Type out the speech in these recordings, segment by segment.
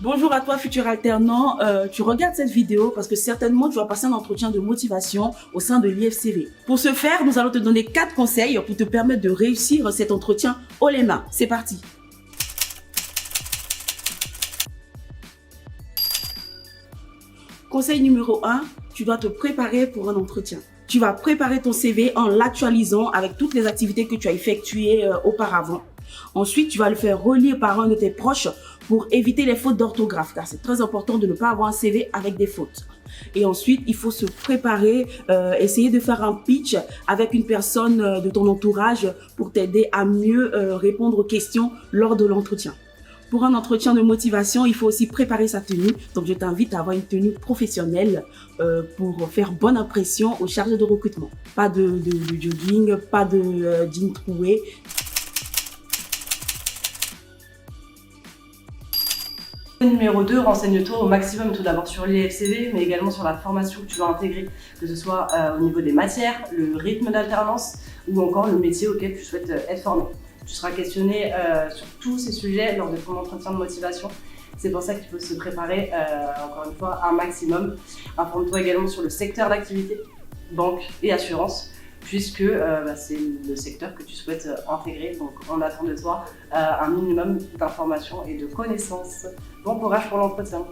Bonjour à toi, futur alternant. Tu regardes cette vidéo parce que certainement tu vas passer un entretien de motivation au sein de l'IFCV. Pour ce faire, nous allons te donner 4 conseils pour te permettre de réussir cet entretien haut les mains. C'est parti. Conseil numéro 1, tu dois te préparer pour un entretien. Tu vas préparer ton CV en l'actualisant avec toutes les activités que tu as effectuées auparavant. Ensuite, tu vas le faire relire par un de tes proches pour éviter les fautes d'orthographe, car c'est très important de ne pas avoir un CV avec des fautes. Et ensuite, il faut se préparer, essayer de faire un pitch avec une personne de ton entourage pour t'aider à mieux répondre aux questions lors de l'entretien. Pour un entretien de motivation, il faut aussi préparer sa tenue. Donc, je t'invite à avoir une tenue professionnelle pour faire bonne impression aux chargés de recrutement. Pas de jogging, pas de jean troué. Numéro 2, renseigne-toi au maximum tout d'abord sur l'IFCV, mais également sur la formation que tu vas intégrer, que ce soit au niveau des matières, le rythme d'alternance ou encore le métier auquel tu souhaites être formé. Tu seras questionné sur tous ces sujets lors de ton entretien de motivation. C'est pour ça qu'il faut se préparer, encore une fois, un maximum. Informe-toi également sur le secteur d'activité, banque et assurance, puisque c'est le secteur que tu souhaites intégrer. Donc on attend de toi un minimum d'informations et de connaissances. Bon courage pour l'entretien.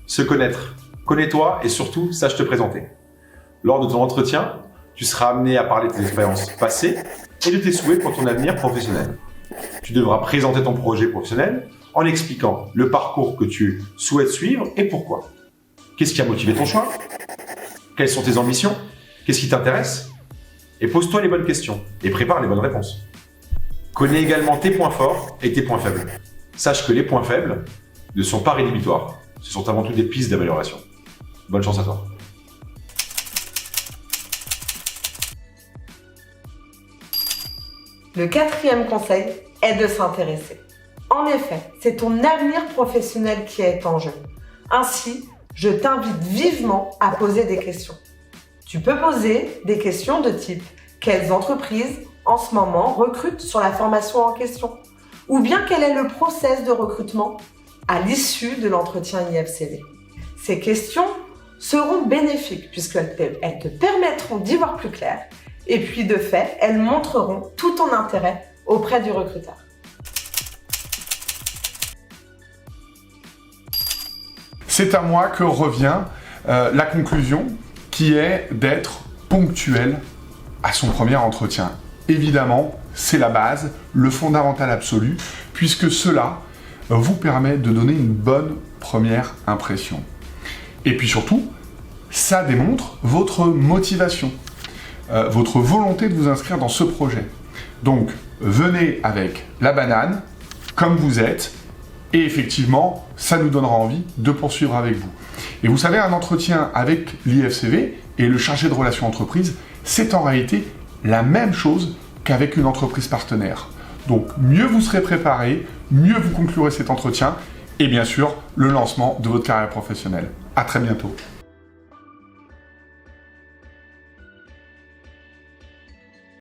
Se connaître. Connais-toi et surtout, sache te présenter. Lors de ton entretien, tu seras amené à parler de tes expériences passées et de tes souhaits pour ton avenir professionnel. Tu devras présenter ton projet professionnel en expliquant le parcours que tu souhaites suivre et pourquoi. Qu'est-ce qui a motivé ton choix? Quelles sont tes ambitions? Qu'est-ce qui t'intéresse? Et pose-toi les bonnes questions et prépare les bonnes réponses. Connais également tes points forts et tes points faibles. Sache que les points faibles ne sont pas rédhibitoires. Ce sont avant tout des pistes d'amélioration. Bonne chance à toi. Le 4e conseil est de s'intéresser. En effet, c'est ton avenir professionnel qui est en jeu. Ainsi, je t'invite vivement à poser des questions. Tu peux poser des questions de type « Quelles entreprises, en ce moment, recrutent sur la formation en question ?» ou bien « Quel est le process de recrutement à l'issue de l'entretien IFCV ?» Ces questions seront bénéfiques puisqu'elles te permettront d'y voir plus clair et puis de fait, elles montreront tout ton intérêt auprès du recruteur. C'est à moi que revient la conclusion qui est d'être ponctuel à son premier entretien. Évidemment, c'est la base, le fondamental absolu, puisque cela vous permet de donner une bonne première impression. Et puis surtout, ça démontre votre motivation, votre volonté de vous inscrire dans ce projet. Donc, venez avec la banane, comme vous êtes, et effectivement, ça nous donnera envie de poursuivre avec vous. Et vous savez, un entretien avec l'IFCV et le chargé de relations entreprises, c'est en réalité la même chose qu'avec une entreprise partenaire. Donc, mieux vous serez préparé, mieux vous conclurez cet entretien, et bien sûr, le lancement de votre carrière professionnelle. À très bientôt.